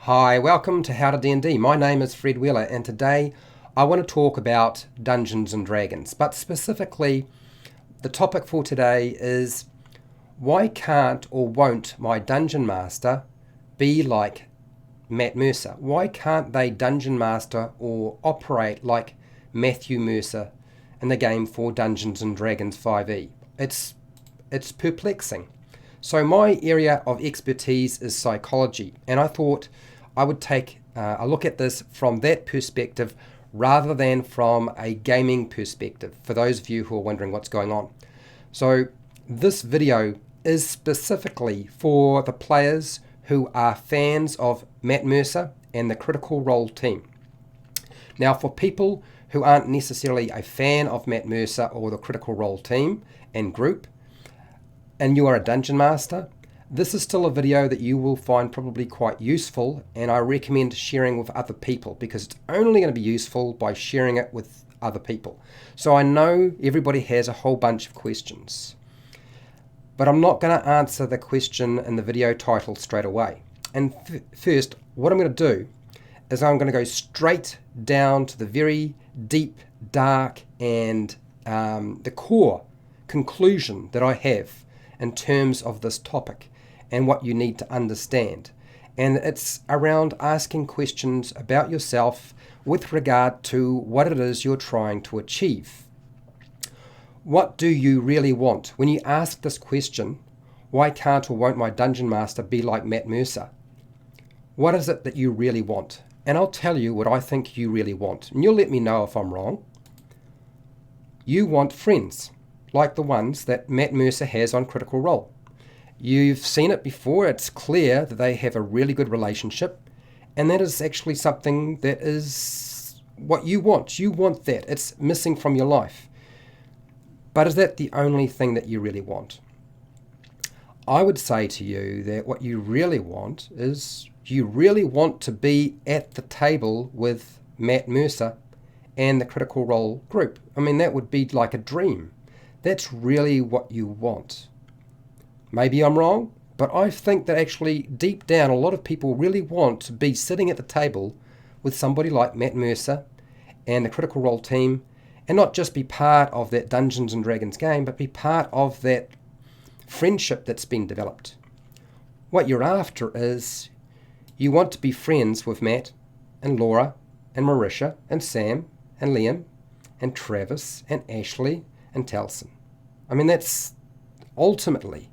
Hi, welcome to HowtoDandD. My name is Fred Wheeler and today I want to talk about Dungeons and Dragons, but specifically the topic for today is why can't or won't my Dungeon Master be like Matt Mercer? Why can't they Dungeon Master or operate like Matthew Mercer in the game for Dungeons and Dragons 5e? It's perplexing. So my area of expertise is psychology, and I thought I would take a look at this from that perspective rather than from a gaming perspective, for those of you who are wondering what's going on. So this video is specifically for the players who are fans of Matt Mercer and the Critical Role team. Now, for people who aren't necessarily a fan of Matt Mercer or the Critical Role team and group, and you are a Dungeon Master, this is still a video that you will find probably quite useful, and I recommend sharing with other people because it's only going to be useful by sharing it with other people. So I know everybody has a whole bunch of questions, but I'm not going to answer the question in the video title straight away. And first, what I'm going to do is I'm going to go straight down to the very deep, dark, and the core conclusion that I have in terms of this topic and what you need to understand. And it's around asking questions about yourself with regard to what it is you're trying to achieve. What do you really want? When you ask this question, why can't or won't my Dungeon Master be like Matt Mercer? What is it that you really want? And I'll tell you what I think you really want, and you'll let me know if I'm wrong. You want friends, like the ones that Matt Mercer has on Critical Role. You've seen it before. It's clear that they have a really good relationship, and that is actually something that is what you want. You want that. It's missing from your life. But is that the only thing that you really want? I would say to you that what you really want is you really want to be at the table with Matt Mercer and the Critical Role group. I mean, that would be like a dream. That's really what you want. Maybe I'm wrong, but I think that actually deep down a lot of people really want to be sitting at the table with somebody like Matt Mercer and the Critical Role team, and not just be part of that Dungeons and Dragons game, but be part of that friendship that's been developed. What you're after is you want to be friends with Matt and Laura and Marisha and Sam and Liam and Travis and Ashley and Telson. I mean, that's ultimately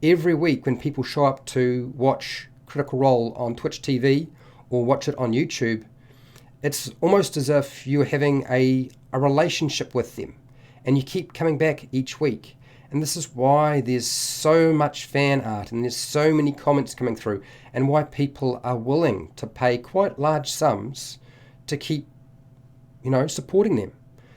every week when people show up to watch Critical Role on Twitch TV or watch it on YouTube, it's almost as if you're having a relationship with them and you keep coming back each week. And this is why there's so much fan art and there's so many comments coming through, and why people are willing to pay quite large sums to keep, supporting them.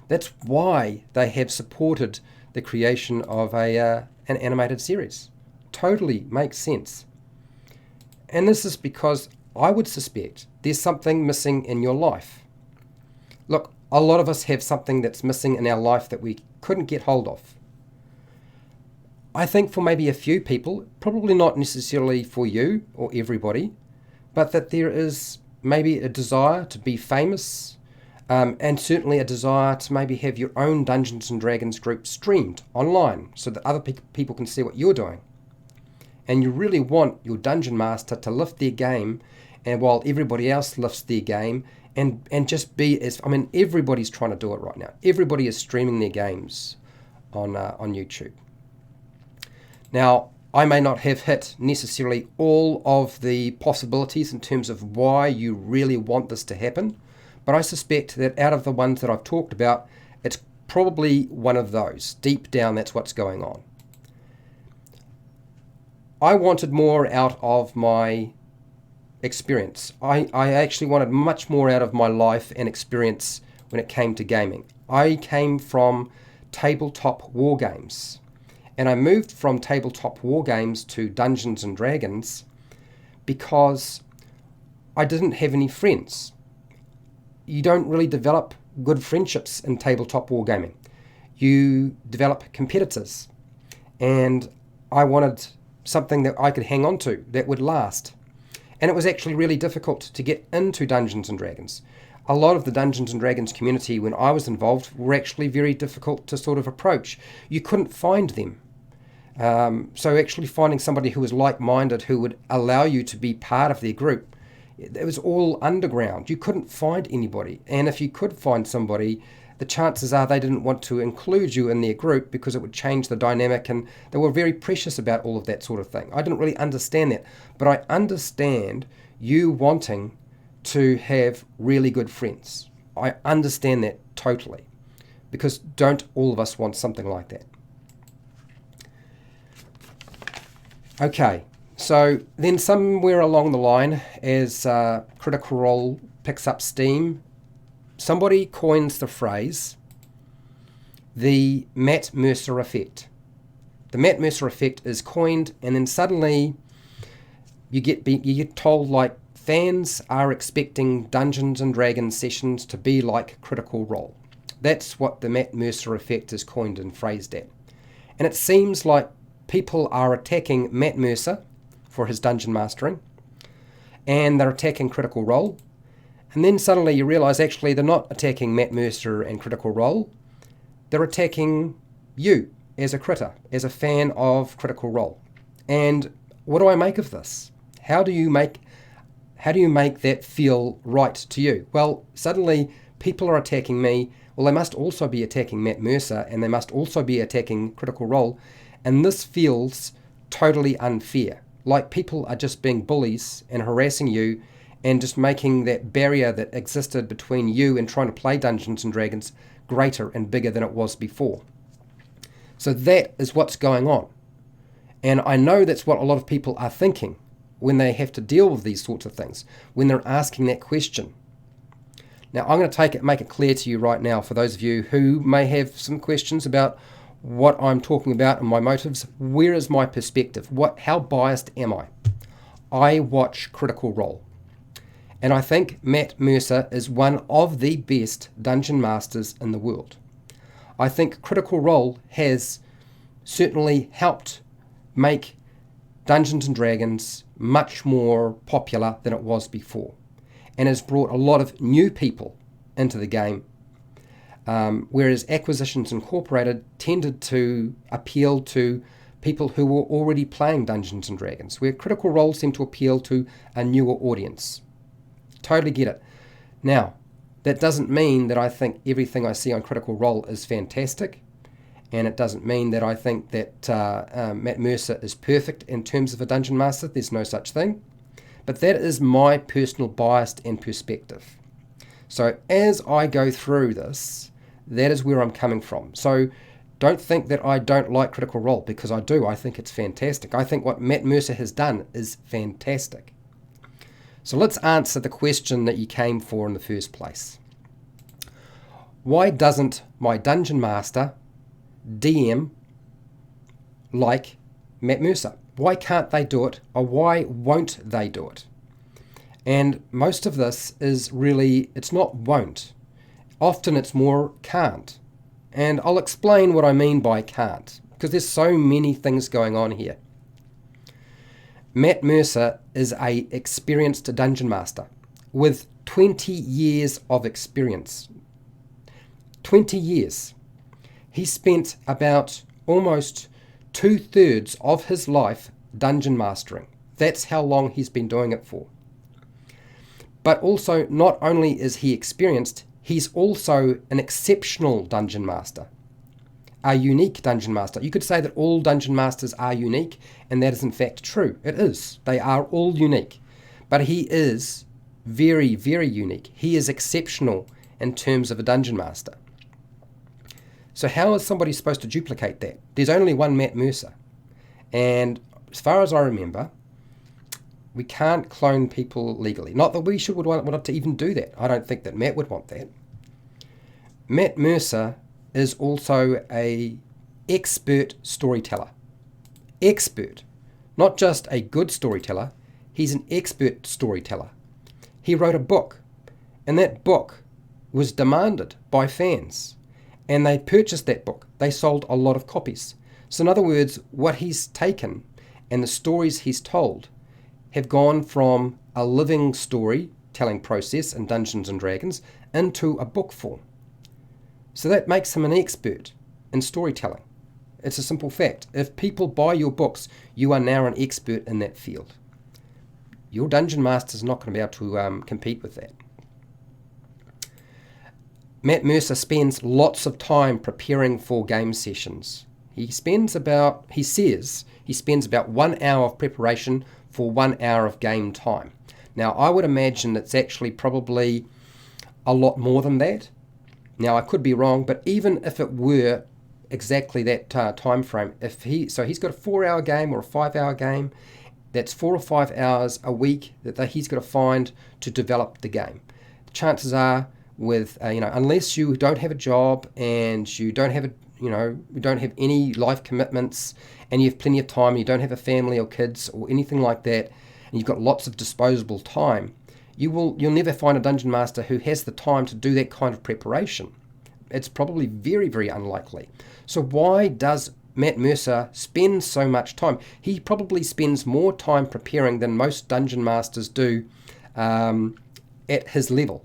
That's why they have supported the creation of an animated series. Totally makes sense. And this is because I would suspect there's something missing in your life. Look, a lot of us have something that's missing in our life that we couldn't get hold of. I think for maybe a few people, probably not necessarily for you or everybody, but that there is maybe a desire to be famous, and certainly a desire to maybe have your own Dungeons and Dragons group streamed online so that other people can see what you're doing. And you really want your Dungeon Master to lift their game, and while everybody else lifts their game, and just be everybody's trying to do it right now. Everybody is streaming their games on YouTube. Now, I may not have hit necessarily all of the possibilities in terms of why you really want this to happen, but I suspect that out of the ones that I've talked about, it's probably one of those. Deep down, that's what's going on. I wanted more out of my experience. I actually wanted much more out of my life and experience when it came to gaming. I came from tabletop war games. And I moved from tabletop war games to Dungeons and Dragons because I didn't have any friends. You don't really develop good friendships in tabletop wargaming. You develop competitors. And I wanted something that I could hang on to that would last. And it was actually really difficult to get into Dungeons and Dragons. A lot of the Dungeons and Dragons community, when I was involved, were actually very difficult to sort of approach. You couldn't find them. So actually finding somebody who was like-minded, who would allow you to be part of their group, it was all underground. You couldn't find anybody. And if you could find somebody, the chances are they didn't want to include you in their group because it would change the dynamic, and they were very precious about all of that sort of thing. I didn't really understand that, but I understand you wanting to have really good friends. I understand that totally, because don't all of us want something like that? Okay, so then somewhere along the line, as Critical Role picks up steam, somebody coins the phrase, the Matt Mercer Effect. The Matt Mercer Effect is coined, and then suddenly you get told, like, fans are expecting Dungeons and Dragons sessions to be like Critical Role. That's what the Matt Mercer Effect is coined and phrased at. And it seems like people are attacking Matt Mercer for his dungeon mastering, and they're attacking Critical Role. And then suddenly you realise actually they're not attacking Matt Mercer and Critical Role. They're attacking you as a critter, as a fan of Critical Role. And what do I make of this? How do you make that feel right to you? Well, suddenly people are attacking me. Well, they must also be attacking Matt Mercer, and they must also be attacking Critical Role. And this feels totally unfair. Like people are just being bullies and harassing you and just making that barrier that existed between you and trying to play Dungeons and Dragons greater and bigger than it was before. So that is what's going on. And I know that's what a lot of people are thinking when they have to deal with these sorts of things, when they're asking that question. Now, I'm going to make it clear to you right now, for those of you who may have some questions about what I'm talking about and my motives, where is my perspective? How biased am I? I watch Critical Role. And I think Matt Mercer is one of the best dungeon masters in the world. I think Critical Role has certainly helped make Dungeons and Dragons much more popular than it was before, and has brought a lot of new people into the game, whereas Acquisitions Incorporated tended to appeal to people who were already playing Dungeons and Dragons, where Critical Role seemed to appeal to a newer audience. Totally get it. Now, that doesn't mean that I think everything I see on Critical Role is fantastic, and it doesn't mean that I think that Matt Mercer is perfect in terms of a dungeon master. There's no such thing. But that is my personal bias and perspective. So as I go through this, that is where I'm coming from. So don't think that I don't like Critical Role, because I do. I think it's fantastic. I think what Matt Mercer has done is fantastic. So let's answer the question that you came for in the first place. Why doesn't my dungeon master DM like Matt Mercer? Why can't they do it, or why won't they do it? And most of this is really, it's not won't. Often it's more can't. And I'll explain what I mean by can't, because there's so many things going on here. Matt Mercer is an experienced dungeon master with 20 years of experience. 20 years. He spent about almost 2/3 of his life dungeon mastering. That's how long he's been doing it for. But also, not only is he experienced, he's also an exceptional dungeon master. A unique dungeon master. You could say that all dungeon masters are unique, and that is in fact true. It is. They are all unique. But he is very, very unique. He is exceptional in terms of a dungeon master. So how is somebody supposed to duplicate that? There's only one Matt Mercer. And as far as I remember, we can't clone people legally. Not that we would want to even do that. I don't think that Matt would want that. Matt Mercer is also an expert storyteller. Expert. Not just a good storyteller, he's an expert storyteller. He wrote a book, and that book was demanded by fans, and they purchased that book. They sold a lot of copies. So in other words, what he's taken and the stories he's told have gone from a living storytelling process in Dungeons and Dragons into a book form. So that makes him an expert in storytelling. It's a simple fact. If people buy your books, you are now an expert in that field. Your Dungeon Master is not going to be able to compete with that. Matt Mercer spends lots of time preparing for game sessions. He says he spends about 1 hour of preparation for 1 hour of game time. Now, I would imagine it's actually probably a lot more than that. Now, I could be wrong, but even if it were exactly that time frame, he's got a 4-hour game or a 5-hour game, that's 4 or 5 hours a week that he's got to find to develop the game. Chances are, unless you don't have a job and you don't have any life commitments and you have plenty of time, you don't have a family or kids or anything like that, and you've got lots of disposable time, you'll never find a dungeon master who has the time to do that kind of preparation. It's probably very, very unlikely. So why does Matt Mercer spend so much time? He probably spends more time preparing than most dungeon masters do at his level.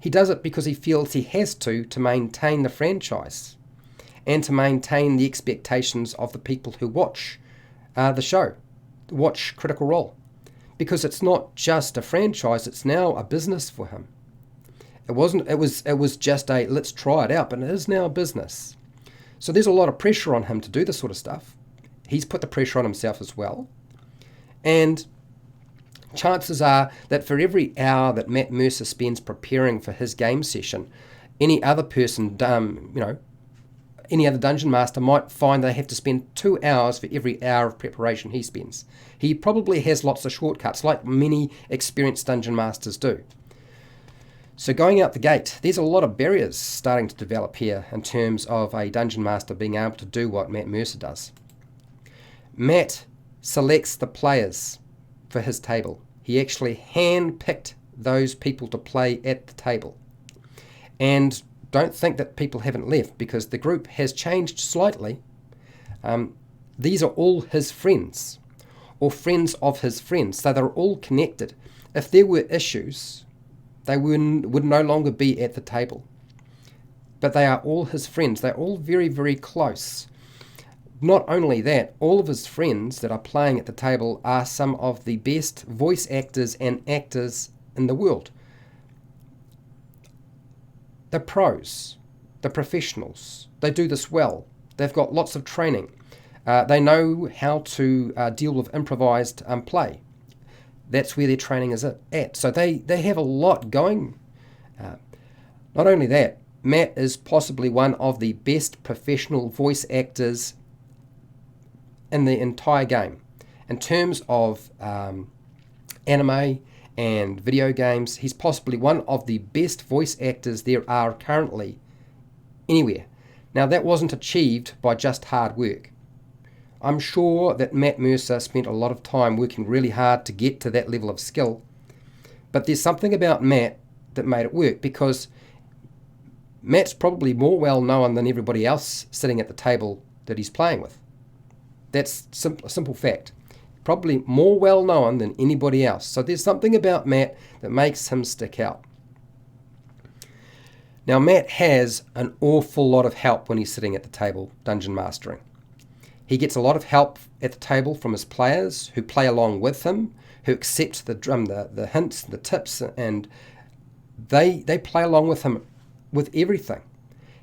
He does it because he feels he has to maintain the franchise and to maintain the expectations of the people who watch the show, watch Critical Role. Because it's not just a franchise, it's now a business for him. It was just a let's try it out, but it is now a business. So there's a lot of pressure on him to do this sort of stuff. He's put the pressure on himself as well. And chances are that for every hour that Matt Mercer spends preparing for his game session, any other person, any other dungeon master might find they have to spend 2 hours for every hour of preparation he spends. He probably has lots of shortcuts, like many experienced dungeon masters do. So going out the gate, there's a lot of barriers starting to develop here in terms of a dungeon master being able to do what Matt Mercer does. Matt selects the players for his table. He actually hand-picked those people to play at the table. And don't think that people haven't left, because the group has changed slightly. These are all his friends, or friends of his friends, so they're all connected. If there were issues, they would no longer be at the table. But they are all his friends. They're all very, very close. Not only that, all of his friends that are playing at the table are some of the best voice actors and actors in the world. They're pros. They're professionals. They do this well. They've got lots of training. They know how to deal with improvised play. That's where their training is at. So they have a lot going. Not only that, Matt is possibly one of the best professional voice actors in the entire game. In terms of anime and video games, he's possibly one of the best voice actors there are currently anywhere. Now, that wasn't achieved by just hard work. I'm sure that Matt Mercer spent a lot of time working really hard to get to that level of skill, but there's something about Matt that made it work, because Matt's probably more well known than everybody else sitting at the table that he's playing with. That's a simple fact. Probably more well known than anybody else. So there's something about Matt that makes him stick out. Now, Matt has an awful lot of help when he's sitting at the table dungeon mastering. He gets a lot of help at the table from his players who play along with him, who accept the hints, the tips, and they play along with him with everything.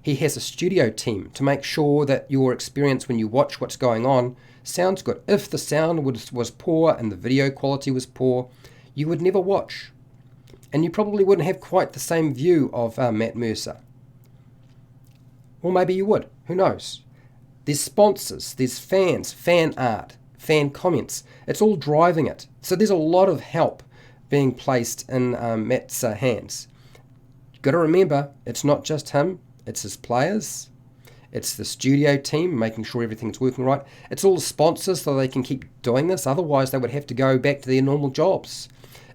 He has a studio team to make sure that your experience when you watch what's going on sounds good. If the sound was poor and the video quality was poor, you would never watch. And you probably wouldn't have quite the same view of Matt Mercer. Or maybe you would. Who knows? There's sponsors, there's fans, fan art, fan comments. It's all driving it. So there's a lot of help being placed in Matt's hands. You've got to remember, it's not just him. It's his players. It's the studio team making sure everything's working right. It's all the sponsors so they can keep doing this. Otherwise, they would have to go back to their normal jobs.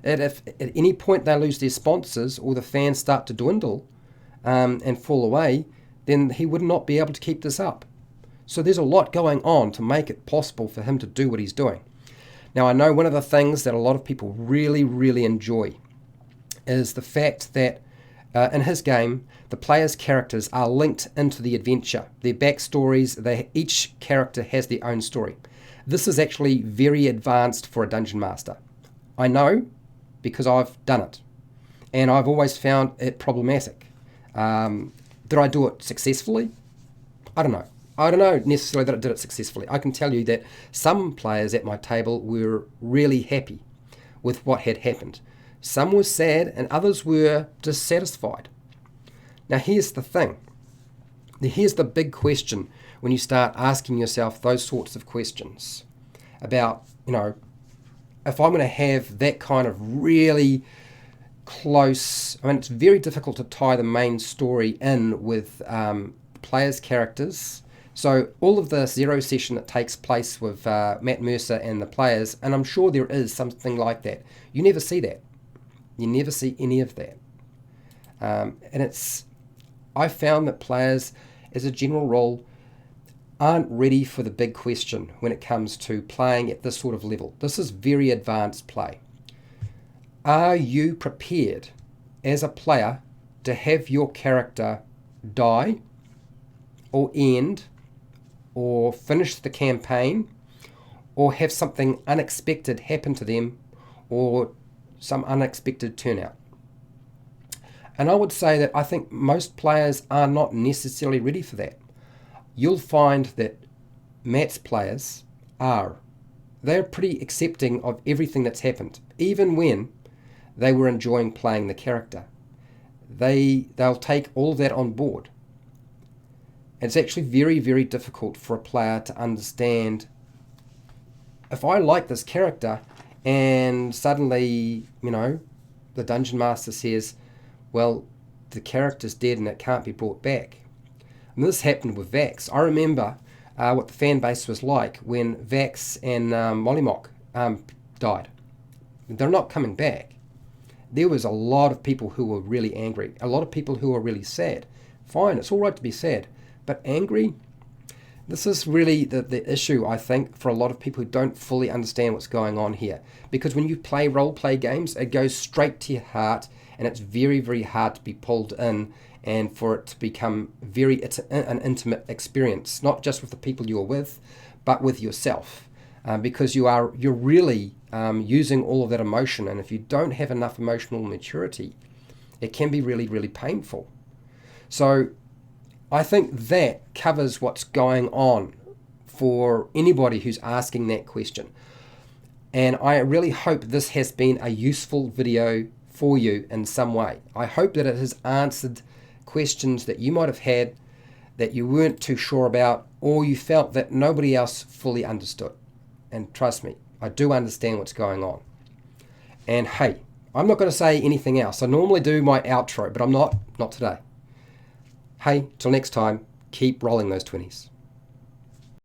And if at any point they lose their sponsors or the fans start to dwindle and fall away, then he would not be able to keep this up. So there's a lot going on to make it possible for him to do what he's doing. Now, I know one of the things that a lot of people really, really enjoy is the fact that in his game, the players' characters are linked into the adventure. Their backstories, each character has their own story. This is actually very advanced for a dungeon master. I know because I've done it, and I've always found it problematic. Did I do it successfully? I don't know. I don't know necessarily that I did it successfully. I can tell you that some players at my table were really happy with what had happened. Some were sad and others were dissatisfied. Now here's the thing. Here's the big question when you start asking yourself those sorts of questions about, if I'm going to have that kind of really close, it's very difficult to tie the main story in with players' characters. So all of the zero session that takes place with Matt Mercer and the players, and I'm sure there is something like that, you never see that. You never see any of that. I found that players, as a general rule, aren't ready for the big question when it comes to playing at this sort of level. This is very advanced play. Are you prepared as a player to have your character die or end or finish the campaign or have something unexpected happen to them or some unexpected turnout? And I would say that I think most players are not necessarily ready for that. You'll find that Matt's players are. They're pretty accepting of everything that's happened, even when they were enjoying playing the character. They'll take all of that on board. It's actually very, very difficult for a player to understand, if I like this character and suddenly, the Dungeon Master says, well, the character's dead and it can't be brought back. And this happened with Vax. I remember what the fan base was like when Vax and Mollymock died. They're not coming back. There was a lot of people who were really angry, a lot of people who were really sad. Fine, it's all right to be sad, but angry? This is really the issue, I think, for a lot of people who don't fully understand what's going on here. Because when you play role-play games, it goes straight to your heart, and it's very, very hard to be pulled in and for it to become an intimate experience, not just with the people you're with, but with yourself. Because you're really using all of that emotion, and if you don't have enough emotional maturity, it can be really, really painful. So I think that covers what's going on for anybody who's asking that question. And I really hope this has been a useful video for you in some way. I hope that it has answered questions that you might have had that you weren't too sure about, or you felt that nobody else fully understood. And trust me, I do understand what's going on. And hey, I'm not going to say anything else. I normally do my outro, but I'm not today. Hey, till next time, keep rolling those 20s.